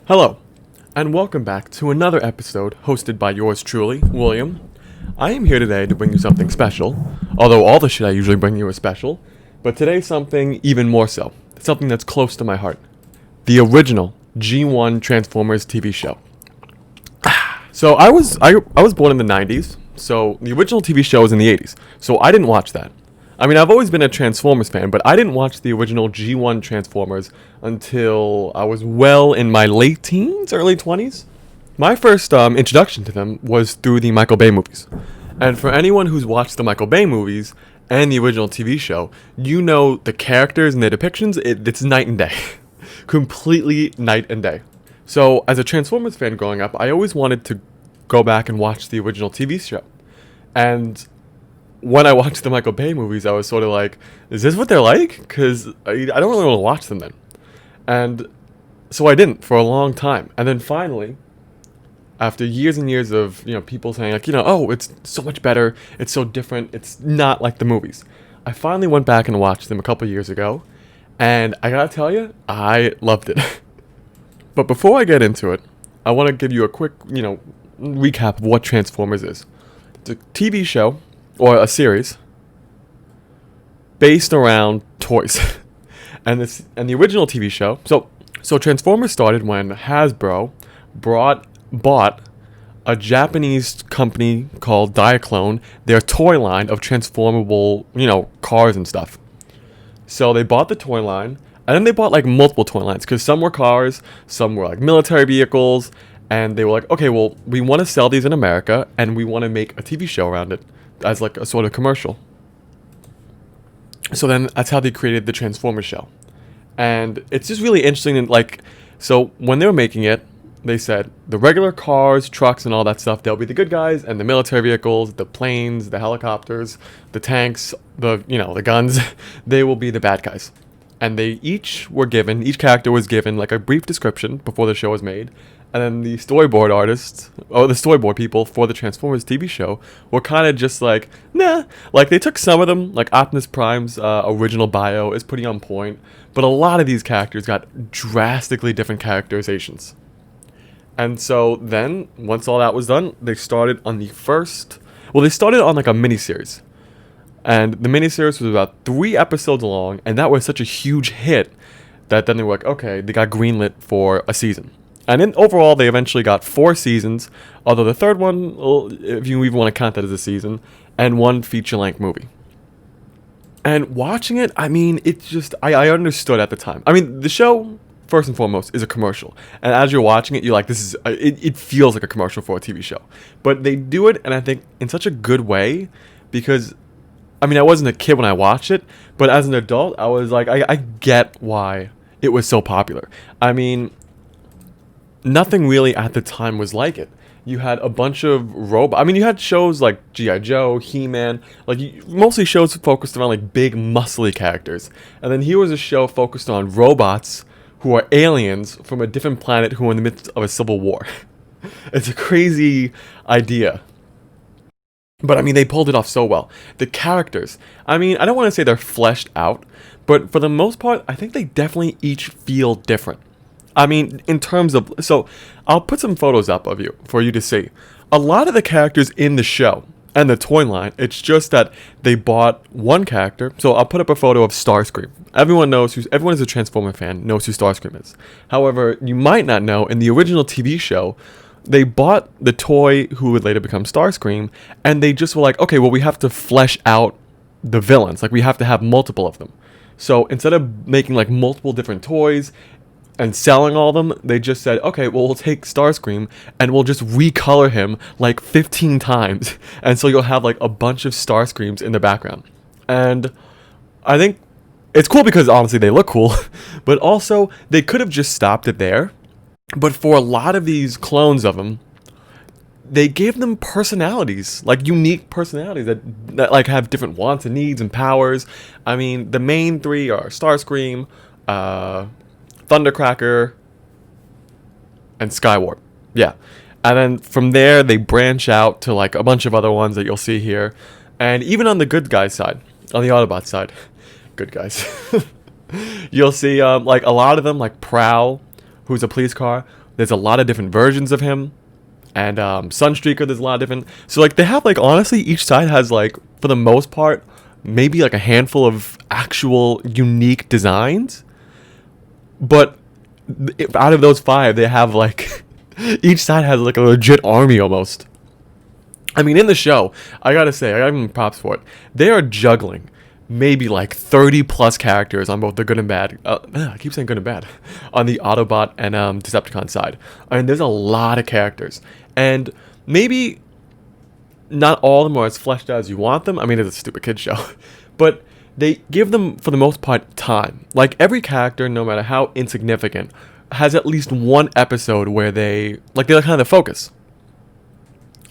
Hello, and welcome back to another episode hosted by yours truly, William. I am here today to bring you something special, although all the shit I usually bring you is special, but today's something even more so, something that's close to my heart. The original G1 Transformers TV show. So I was born in the 90s, so the original TV show was in the 80s, so I didn't watch that. I mean, I've always been a Transformers fan, but I didn't watch the original G1 Transformers until I was well in my late teens, early 20s. My first introduction to them was through the Michael Bay movies. And for anyone who's watched the Michael Bay movies and the original TV show, you know the characters and their depictions, it's night and day. Completely night and day. So, as a Transformers fan growing up, I always wanted to go back and watch the original TV show. And when I watched the Michael Bay movies, I was sort of like, is this what they're like? Because I don't really want to watch them then. And so I didn't for a long time. And then finally, after years and years of, people saying like, oh, it's so much better. It's so different. It's not like the movies. I finally went back and watched them a couple years ago. And I gotta tell you, I loved it. But before I get into it, I want to give you a quick, recap of what Transformers is. It's a TV show, or a series, based around toys. and the original TV show, so Transformers started when Hasbro bought a Japanese company called Diaclone, their toy line of transformable, cars and stuff. So they bought the toy line, and then they bought like multiple toy lines, because some were cars, some were like military vehicles, and they were like, okay, well, we want to sell these in America, and we want to make a TV show around it, as like a sort of commercial. So then that's how they created the Transformers show. And it's just really interesting, and so when they were making it, they said the regular cars, trucks, and all that stuff, they'll be the good guys, and the military vehicles, the planes, the helicopters, the tanks, the guns, they will be the bad guys. And each character was given like a brief description before the show was made. And then the storyboard people for the Transformers TV show were kind of just like, nah. Like, they took some of them, like Optimus Prime's original bio is pretty on point, but a lot of these characters got drastically different characterizations. And so then, once all that was done, they started on like a miniseries. And the miniseries was about 3 episodes long, and that was such a huge hit that then they were like, okay, they got greenlit for a season. And then overall, they eventually got 4 seasons, although the third one, if you even want to count that as a season, and 1 feature-length movie. And watching it, I mean, it's just, I understood at the time. I mean, the show, first and foremost, is a commercial. And as you're watching it, you're like, it feels like a commercial for a TV show. But they do it, and I think, in such a good way, because, I mean, I wasn't a kid when I watched it, but as an adult, I was like, I get why it was so popular. I mean, nothing really at the time was like it. You had a bunch of robots. I mean, you had shows like G.I. Joe, He-Man, mostly shows focused around like big, muscly characters. And then here was a show focused on robots who are aliens from a different planet who are in the midst of a civil war. It's a crazy idea. But I mean, they pulled it off so well. The characters, I mean, I don't want to say they're fleshed out, but for the most part, I think they definitely each feel different. I mean, in terms of, so I'll put some photos up of you for you to see. A lot of the characters in the show and the toy line, it's just that they bought one character. So I'll put up a photo of Starscream. Everyone is a Transformer fan, knows who Starscream is. However, you might not know, in the original TV show, they bought the toy who would later become Starscream, and they just were like, okay, well, we have to flesh out the villains. Like, we have to have multiple of them. So instead of making like multiple different toys and selling all of them, they just said, okay, well, we'll take Starscream and we'll just recolor him like 15 times. And so you'll have like a bunch of Starscreams in the background. And I think it's cool because honestly they look cool, but also they could have just stopped it there. But for a lot of these clones of them, they gave them personalities, like unique personalities that like have different wants and needs and powers. I mean, the main 3 are Starscream, Thundercracker, and Skywarp. Yeah. And then from there, they branch out to like a bunch of other ones that you'll see here. And even on the good guys side, on the Autobot side, good guys, you'll see like a lot of them, like Prowl, who's a police car. There's a lot of different versions of him. And Sunstreaker, there's a lot of different. So like they have like honestly, each side has like for the most part maybe like a handful of actual unique designs. But out of those 5, they have like each side has like a legit army almost. I mean, in the show, I gotta say, I gotta give them props for it. They are juggling maybe like 30 plus characters on both the good and bad. I keep saying good and bad on the Autobot and Decepticon side. I mean, there's a lot of characters, and maybe not all of them are as fleshed out as you want them. I mean, it's a stupid kid show, but they give them for the most part time. Like every character, no matter how insignificant, has at least one episode where they're kind of the focus.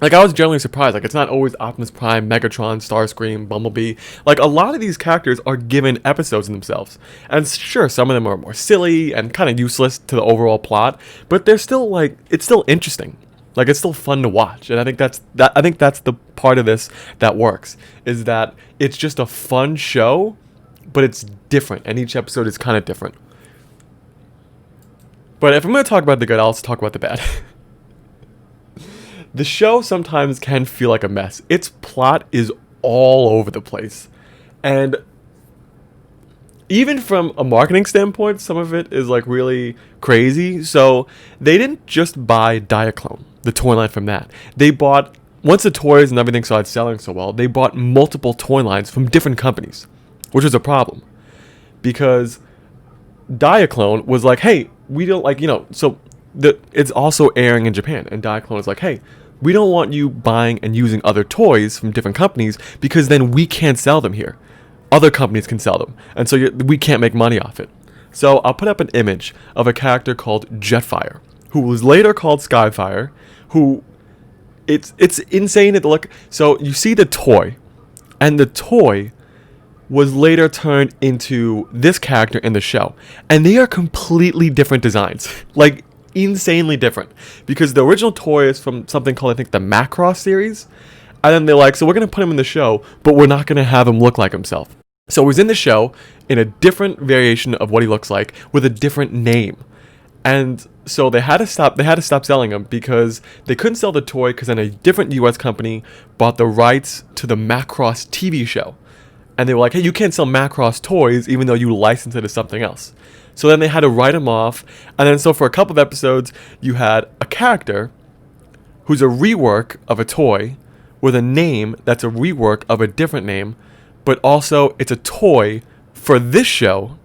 Like, I was generally surprised. Like, it's not always Optimus Prime, Megatron, Starscream, Bumblebee. Like, a lot of these characters are given episodes in themselves. And sure, some of them are more silly and kind of useless to the overall plot, but they're still, like, it's still interesting. Like, it's still fun to watch. And I think that's the part of this that works, is that it's just a fun show, but it's different. And each episode is kind of different. But if I'm going to talk about the good, I'll also talk about the bad. The show sometimes can feel like a mess. Its plot is all over the place. And even from a marketing standpoint, some of it is like really crazy. So they didn't just buy Diaclone, the toy line from that. They bought, once the toys and everything started selling so well, they bought multiple toy lines from different companies, which was a problem. Because Diaclone was like, hey, we don't like, so it's also airing in Japan. And Diaclone is like, hey, we don't want you buying and using other toys from different companies because then we can't sell them here. Other companies can sell them. And so we can't make money off it. So I'll put up an image of a character called Jetfire, who was later called Skyfire, who it's insane at the look. So you see the toy, and the toy was later turned into this character in the show. And they are completely different designs. Like, insanely different, because the original toy is from something called, I think, the Macross series, and then they're like, so we're going to put him in the show, but we're not going to have him look like himself. So he's in the show in a different variation of what he looks like with a different name. And so they had to stop selling him because they couldn't sell the toy, because then a different US company bought the rights to the Macross TV show. And they were like, hey, you can't sell Macross toys even though you license it as something else. So then they had to write him off. And then so for a couple of episodes, you had a character who's a rework of a toy with a name that's a rework of a different name, but also it's a toy for this show.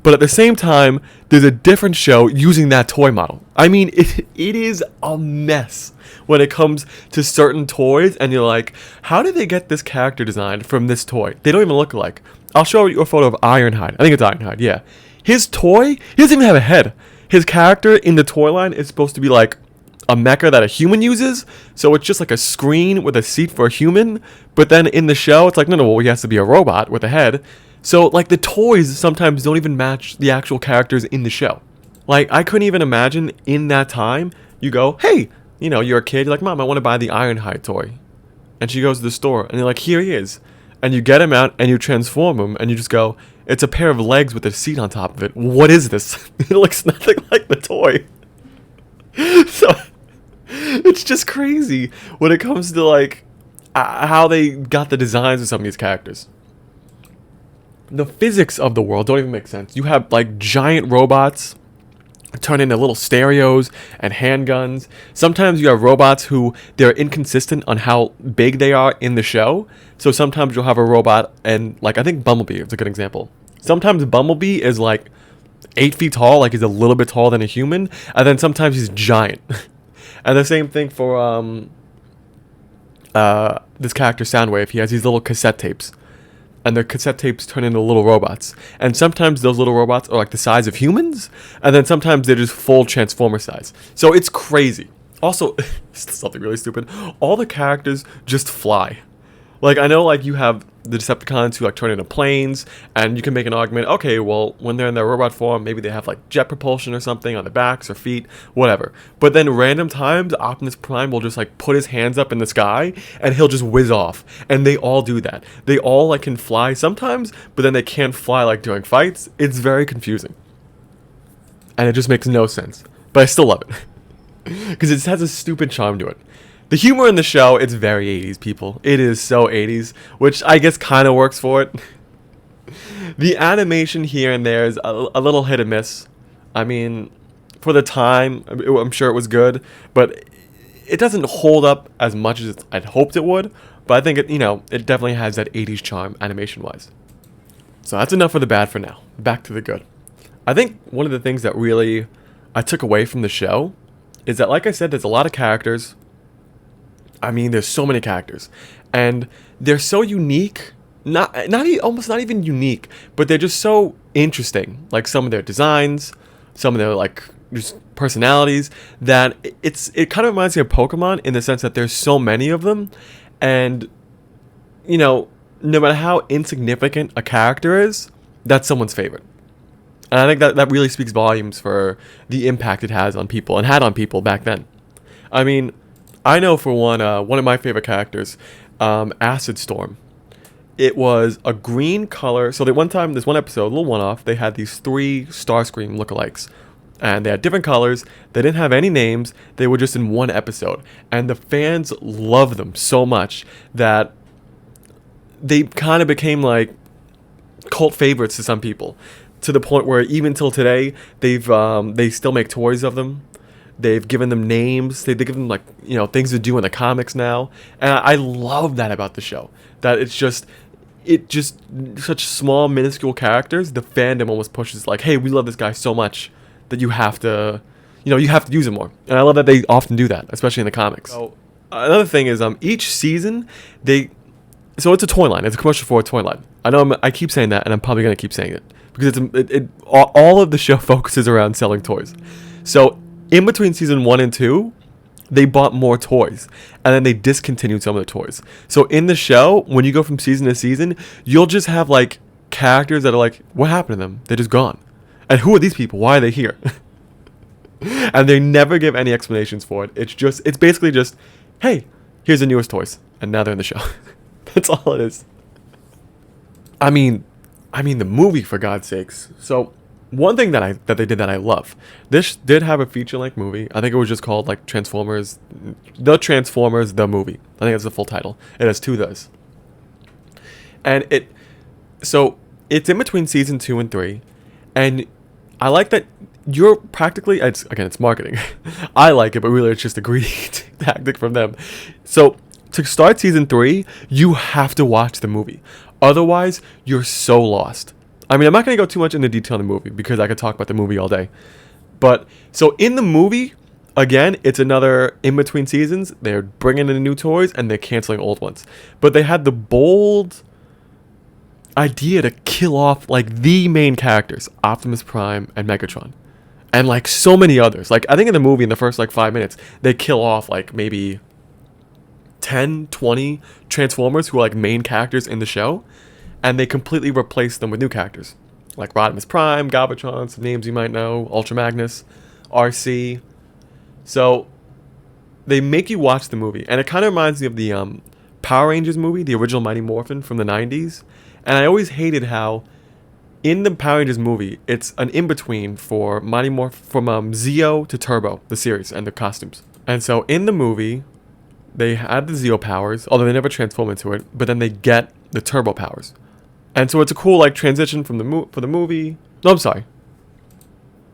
But at the same time, there's a different show using that toy model. I mean, it is a mess when it comes to certain toys. And you're like, how did they get this character designed from this toy? They don't even look alike. I'll show you a photo of Ironhide. I think it's Ironhide, yeah. His toy, he doesn't even have a head. His character in the toy line is supposed to be like a mecha that a human uses. So it's just like a screen with a seat for a human. But then in the show, it's like, no, well, he has to be a robot with a head. So like the toys sometimes don't even match the actual characters in the show. Like, I couldn't even imagine in that time, you go, hey, you're a kid. You're like, Mom, I want to buy the Ironhide toy. And she goes to the store and you're like, here he is. And you get him out and you transform him and you just go, it's a pair of legs with a seat on top of it. What is this? It looks nothing like the toy. So it's just crazy when it comes to like how they got the designs of some of these characters. The physics of the world don't even make sense. You have like giant robots turn into little stereos and handguns. Sometimes you have robots who they're inconsistent on how big they are in the show. So sometimes you'll have a robot, and like I think Bumblebee is a good example. Sometimes Bumblebee is like 8 feet tall, like he's a little bit taller than a human, and then sometimes he's giant. And the same thing for this character Soundwave. He has these little cassette tapes, and the cassette tapes turn into little robots. And sometimes those little robots are like the size of humans, and then sometimes they're just full Transformer size. So it's crazy. Also, something really stupid, all the characters just fly. Like, I know, like, you have the Decepticons who, like, turn into planes, and you can make an argument, okay, well, when they're in their robot form, maybe they have, like, jet propulsion or something on their backs or feet, whatever. But then random times, Optimus Prime will just, like, put his hands up in the sky, and he'll just whiz off. And they all do that. They all, like, can fly sometimes, but then they can't fly, like, during fights. It's very confusing. And it just makes no sense. but I still love it because it has a stupid charm to it. The humor in the show, it's very 80s, people. It is so 80s, which I guess kind of works for it. The animation here and there is a little hit and miss. I mean, for the time, I'm sure it was good, but it doesn't hold up as much as I'd hoped it would. But I think it definitely has that 80s charm animation-wise. So that's enough for the bad for now. Back to the good. I think one of the things that really I took away from the show is that, like I said, there's a lot of characters. I mean, there's so many characters, and they're so unique. Almost not even unique, but they're just so interesting. Like some of their designs, some of their like just personalities. That it kind of reminds me of Pokemon in the sense that there's so many of them, and no matter how insignificant a character is, that's someone's favorite. And I think that really speaks volumes for the impact it has on people and had on people back then. I mean, I know for one of my favorite characters, Acid Storm. It was a green color. So this one episode, a little one-off, they had these 3 Starscream lookalikes. And they had different colors. They didn't have any names. They were just in one episode. And the fans loved them so much that they kind of became like cult favorites to some people. To the point where even till today, they still make toys of them. They've given them names. They give them like things to do in the comics now, and I love that about the show. That it's just such small, minuscule characters. The fandom almost pushes like, hey, we love this guy so much that you have to use him more. And I love that they often do that, especially in the comics. So another thing is each season so it's a toy line. It's a commercial for a toy line. I know I keep saying that, and I'm probably gonna keep saying it because all of the show focuses around selling toys. So in between season 1 and 2, they bought more toys, and then they discontinued some of the toys. So in the show, when you go from season to season, you'll just have like characters that are like, what happened to them? They're just gone. And who are these people? Why are they here? And they never give any explanations for it. It's basically just, hey, here's the newest toys, and now they're in the show. That's all it is. I mean the movie, for God's sakes. So one thing that they did that I love. This did have a feature-length movie. I think it was just called like Transformers, the movie. I think that's the full title. It has 2 those. And it's in between season 2 and 3, and I like that you're practically it's marketing. I like it, but really it's just a greedy tactic from them. So to start season 3, you have to watch the movie. Otherwise, you're so lost. I mean, I'm not going to go too much into detail in the movie because I could talk about the movie all day. But, so in the movie, again, it's another in-between seasons. They're bringing in new toys and they're canceling old ones. But they had the bold idea to kill off, like, the main characters, Optimus Prime and Megatron. And, like, so many others. Like, I think in the movie, in the first, like, 5 minutes, they kill off, like, maybe 10, 20 Transformers who are, like, main characters in the show. And they completely replace them with new characters. Like Rodimus Prime, Galvatron, some names you might know, Ultra Magnus, RC. So, they make you watch the movie. And it kind of reminds me of the Power Rangers movie, the original Mighty Morphin from the 90s. And I always hated how, in the Power Rangers movie, it's an in-between for Mighty Morphin, from Zeo to Turbo, the series, and the costumes. And so, in the movie, they had the Zeo powers, although they never transform into it, but then they get the Turbo powers. And so it's a cool like transition from for the movie. No, I'm sorry.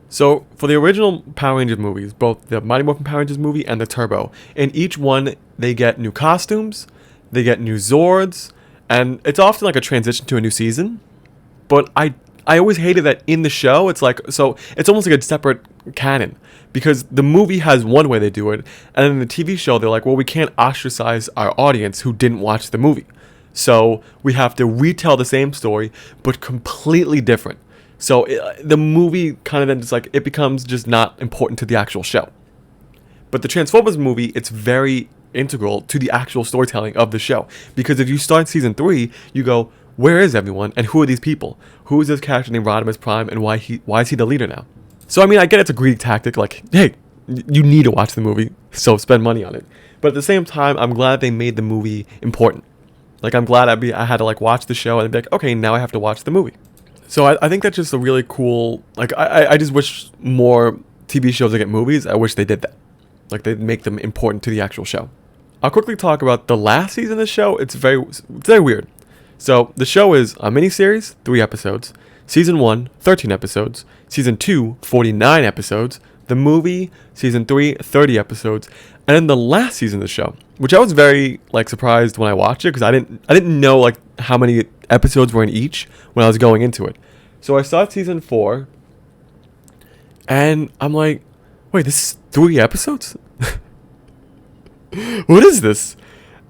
So for the original Power Rangers movies, both the Mighty Morphin Power Rangers movie and the Turbo, in each one they get new costumes, they get new Zords, and it's often like a transition to a new season. But I always hated that in the show it's like, so it's almost like a separate canon because the movie has one way they do it, and then in the TV show they're like, well, we can't ostracize our audience who didn't watch the movie. So we have to retell the same story, but completely different. So the movie kind of then just like, it becomes just not important to the actual show. But the Transformers movie, it's very integral to the actual storytelling of the show. Because if you start season 3, you go, where is everyone? And who are these people? Who is this character named Rodimus Prime? And why is he the leader now? So I mean, I get it's a greedy tactic. Like, hey, you need to watch the movie, so spend money on it. But at the same time, I'm glad they made the movie important. Like, I'm glad I had to, like, watch the show and be like, okay, now I have to watch the movie. So I think that's just a really cool, like, I just wish more TV shows that get movies, I wish they did that. Like, they make them important to the actual show. I'll quickly talk about the last season of the show. It's very weird. So, the show is a miniseries, 3 episodes. Season 1, 13 episodes. Season 2, 49 episodes. The movie, Season 3, 30 episodes. And then the last season of the show, which I was very, like, surprised when I watched it, because I didn't know, like, how many episodes were in each when I was going into it. So, I saw Season 4, and I'm like, wait, this is 3 episodes? What is this?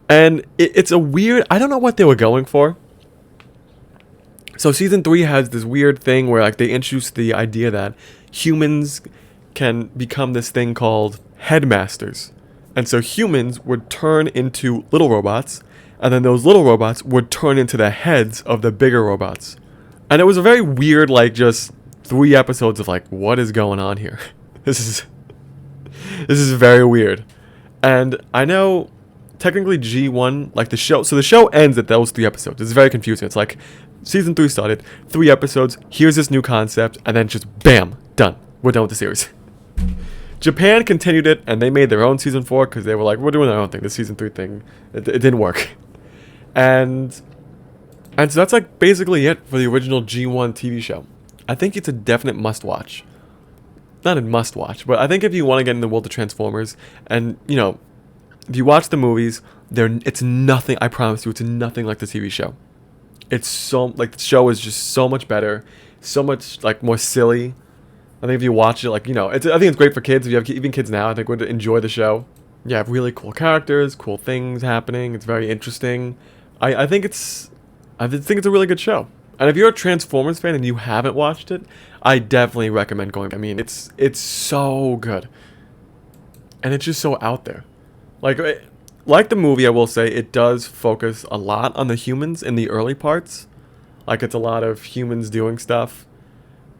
And it's a weird, I don't know what they were going for. So season 3 has this weird thing where, like, they introduce the idea that humans can become this thing called headmasters. And so humans would turn into little robots, and then those little robots would turn into the heads of the bigger robots. And it was a very weird, like, just 3 episodes of, like, what is going on here? This is very weird. And I know technically G1, like, the show, so the show ends at those 3 episodes. It's very confusing. It's like season 3 started, 3 episodes, here's this new concept, and then just bam, done. We're done with the series. Japan continued it, and they made their own season 4 because they were like, we're doing our own thing. The season 3 thing, it didn't work. And so that's, like, basically it for the original G1 TV show. I think it's a definite must-watch. Not a must-watch, but I think if you want to get in the world of Transformers, and, you know, if you watch the movies, it's nothing, I promise you, it's nothing like the TV show. It's so, like, the show is just so much better, so much, like, more silly. I think if you watch it, like, you know, I think it's great for kids. If you have even kids now, I think would enjoy the show. You have really cool characters, cool things happening. It's very interesting. I think it's a really good show. And if you're a Transformers fan and you haven't watched it, I definitely recommend going. I mean, it's so good, and it's just so out there. Like the movie, I will say it does focus a lot on the humans in the early parts. Like, it's a lot of humans doing stuff,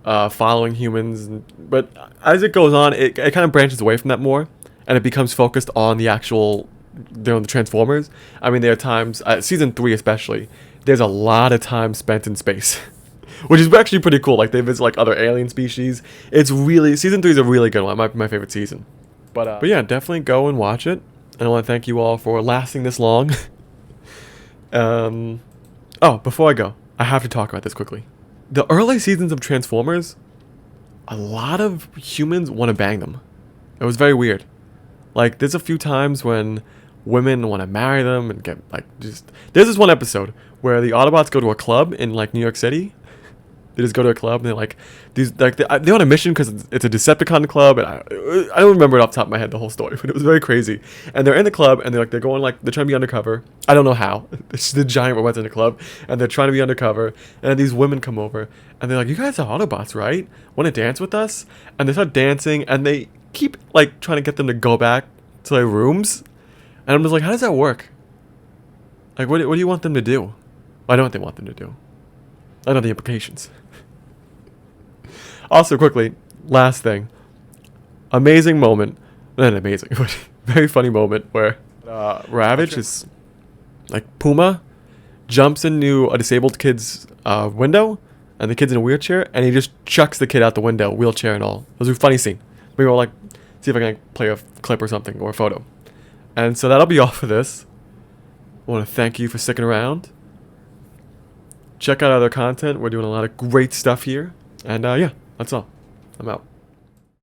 following humans. But as it goes on, it kind of branches away from that more, and it becomes focused on the actual, the Transformers. I mean, there are times, season 3 especially, there's a lot of time spent in space, which is actually pretty cool. Like, they visit, like, other alien species. It's really, season 3 is a really good one. My favorite season. But yeah, definitely go and watch it. And I want to thank you all for lasting this long. Oh, before I go, I have to talk about this quickly. The early seasons of Transformers, a lot of humans want to bang them. It was very weird. Like, there's a few times when women want to marry them and get, like, just... There's this one episode where the Autobots go to a club in, like, New York City. They just go to a club and they're like, they're on a mission because it's a Decepticon club, and I don't remember it off the top of my head the whole story, but it was very crazy. And they're in the club and they're trying to be undercover. I don't know how. It's the giant robots in the club, and they're trying to be undercover. And these women come over and they're like, "You guys are Autobots, right? Want to dance with us?" And they start dancing, and they keep, like, trying to get them to go back to their rooms. And I'm just like, how does that work? Like, what do you want them to do? I don't know what they want them to do. I know the implications. Also, quickly, last thing. Amazing moment. Not amazing, but very funny moment where Ravage is, like, Puma jumps into a disabled kid's window, and the kid's in a wheelchair, and he just chucks the kid out the window, wheelchair and all. It was a funny scene. Maybe I'll, like, see if I can play a clip or something, or a photo. And so that'll be all for this. I want to thank you for sticking around. Check out other content. We're doing a lot of great stuff here. And yeah, that's all. I'm out.